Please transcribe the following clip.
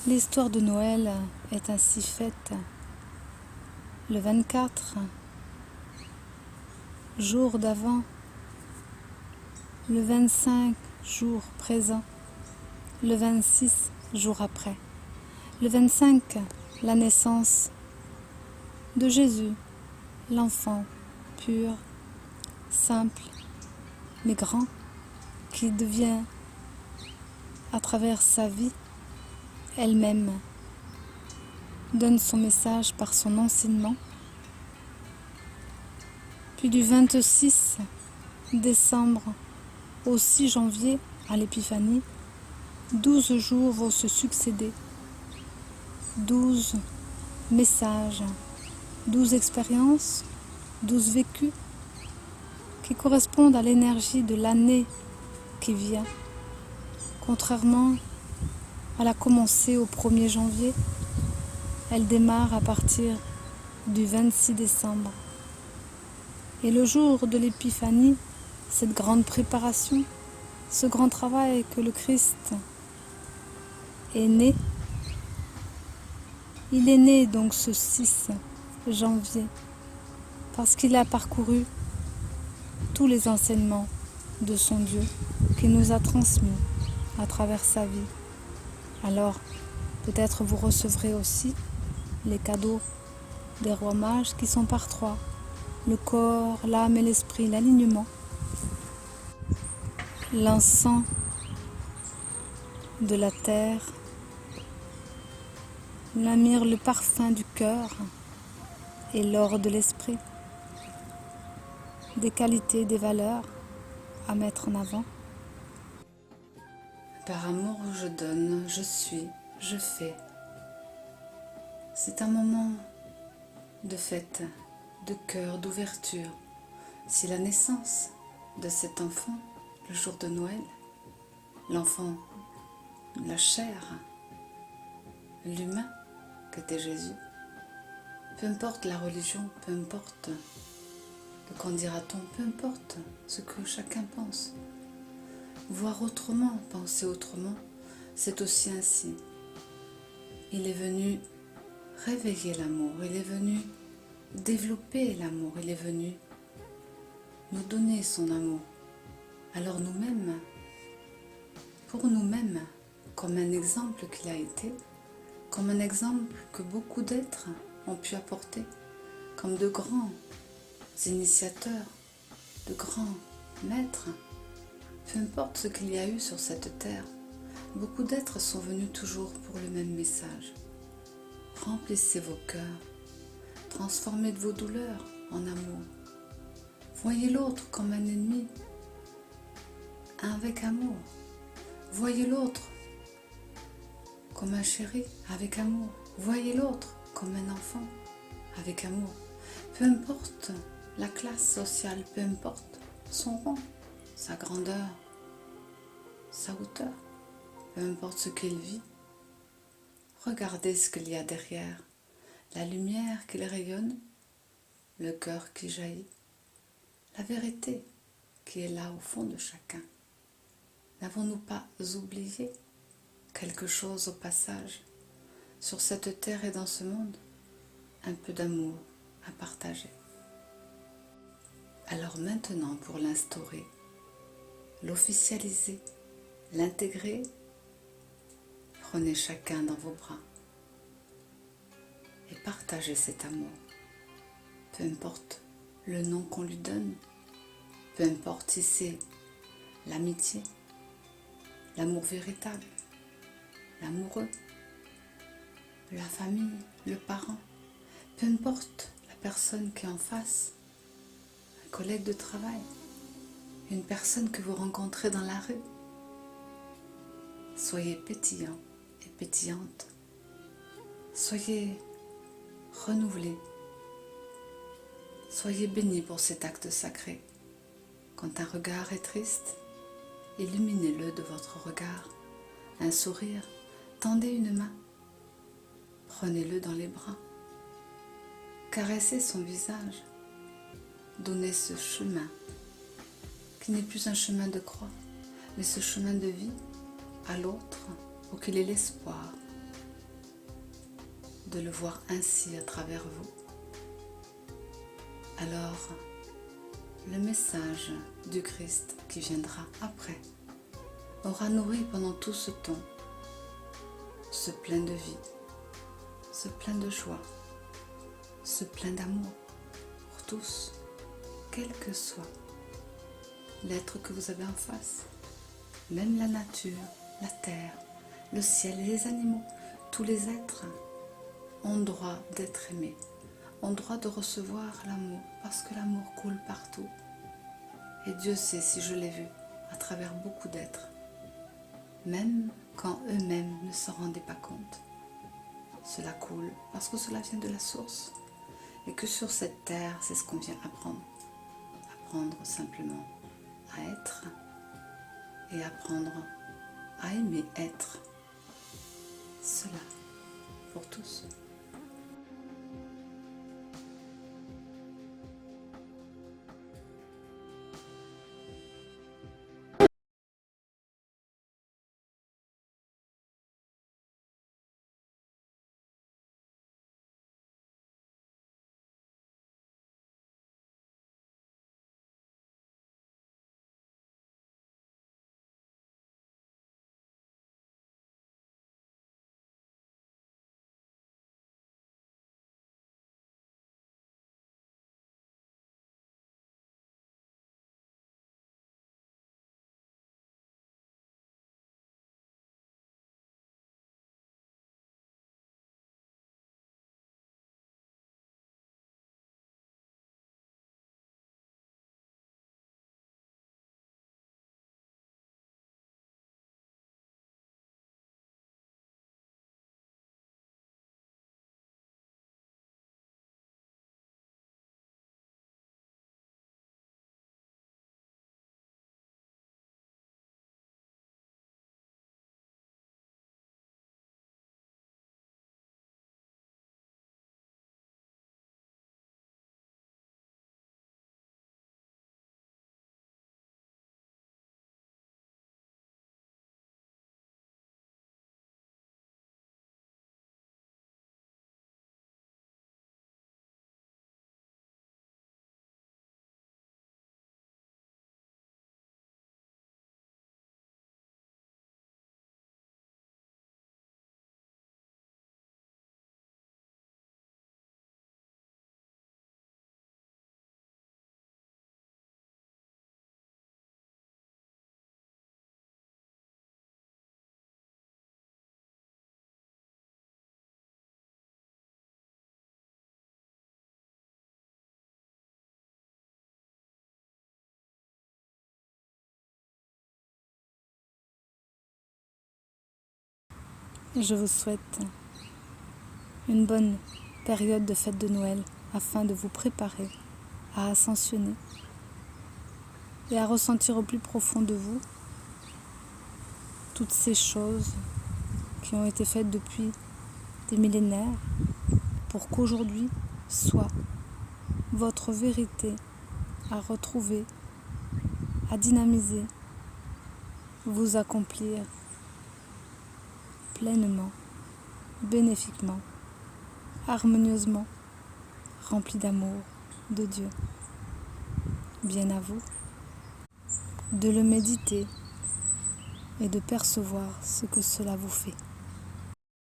L'histoire de Noël est ainsi faite. Le 24, jour d'avant, le 25, jour présent, le 26, jour après. Le 25, la naissance de Jésus, l'enfant pur, simple, mais grand, qui devient, à travers sa vie, elle-même, donne son message par son enseignement. Puis du 26 décembre au 6 janvier à l'Épiphanie, 12 jours vont se succéder, 12 messages, 12 expériences, 12 vécus qui correspondent à l'énergie de l'année qui vient. Contrairement à la commencer au 1er janvier, elle démarre à partir du 26 décembre. Et le jour de l'Épiphanie, cette grande préparation, ce grand travail que le Christ est né, il est né donc ce 6 janvier parce qu'il a parcouru tous les enseignements de son Dieu qu'il nous a transmis à travers sa vie. Alors, peut-être vous recevrez aussi les cadeaux des rois mages qui sont par 3. Le corps, l'âme et l'esprit, l'alignement. L'encens de la terre, la myrrhe, le parfum du cœur et l'or de l'esprit. Des qualités, des valeurs à mettre en avant. Par amour, je donne, je suis, je fais. C'est un moment de fête, de cœur, d'ouverture. C'est la naissance de cet enfant, le jour de Noël. L'enfant, la chair, l'humain qu'était Jésus. Peu importe la religion, peu importe le qu'en dira-t-on, peu importe ce que chacun pense. Voir autrement, penser autrement, c'est aussi ainsi. Il est venu réveiller l'amour, il est venu développer l'amour, il est venu nous donner son amour. Alors nous-mêmes, pour nous-mêmes, comme un exemple qu'il a été, comme un exemple que beaucoup d'êtres ont pu apporter, comme de grands initiateurs, de grands maîtres, peu importe ce qu'il y a eu sur cette terre, beaucoup d'êtres sont venus toujours pour le même message. Remplissez vos cœurs, transformez vos douleurs en amour. Voyez l'autre comme un ennemi, avec amour. Voyez l'autre comme un chéri, avec amour. Voyez l'autre comme un enfant, avec amour. Peu importe la classe sociale, peu importe son rang, sa grandeur, sa hauteur, peu importe ce qu'il vit. Regardez ce qu'il y a derrière, la lumière qui rayonne, le cœur qui jaillit, la vérité qui est là au fond de chacun. N'avons-nous pas oublié quelque chose au passage sur cette terre et dans ce monde? Un peu d'amour à partager. Alors maintenant, pour l'instaurer, l'officialiser, l'intégrer, prenez chacun dans vos bras et partagez cet amour. Peu importe le nom qu'on lui donne, peu importe si c'est l'amitié, l'amour véritable, l'amoureux, la famille, le parent, peu importe la personne qui est en face, un collègue de travail, une personne que vous rencontrez dans la rue. Soyez pétillant et pétillante. Soyez renouvelés. Soyez bénis pour cet acte sacré. Quand un regard est triste, illuminez-le de votre regard. Un sourire, tendez une main. Prenez-le dans les bras. Caressez son visage. Donnez ce chemin, qui n'est plus un chemin de croix, mais ce chemin de vie à l'autre, pour qu'il ait l'espoir de le voir ainsi à travers vous. Alors, le message du Christ qui viendra après aura nourri pendant tout ce temps ce plein de vie, ce plein de joie, ce plein d'amour pour tous, quel que soit l'être que vous avez en face, même la nature, la terre, le ciel et les animaux, tous les êtres ont droit d'être aimés, ont droit de recevoir l'amour, parce que l'amour coule partout. Et Dieu sait si je l'ai vu à travers beaucoup d'êtres, même quand eux-mêmes ne s'en rendaient pas compte. Cela coule parce que cela vient de la source, et que sur cette terre, c'est ce qu'on vient apprendre. Apprendre simplement à être et apprendre à aimer être. Cela pour tous. Je vous souhaite une bonne période de fête de Noël afin de vous préparer à ascensionner et à ressentir au plus profond de vous toutes ces choses qui ont été faites depuis des millénaires pour qu'aujourd'hui soit votre vérité à retrouver, à dynamiser, vous accomplir pleinement, bénéfiquement, harmonieusement, rempli d'amour de Dieu. Bien à vous de le méditer et de percevoir ce que cela vous fait.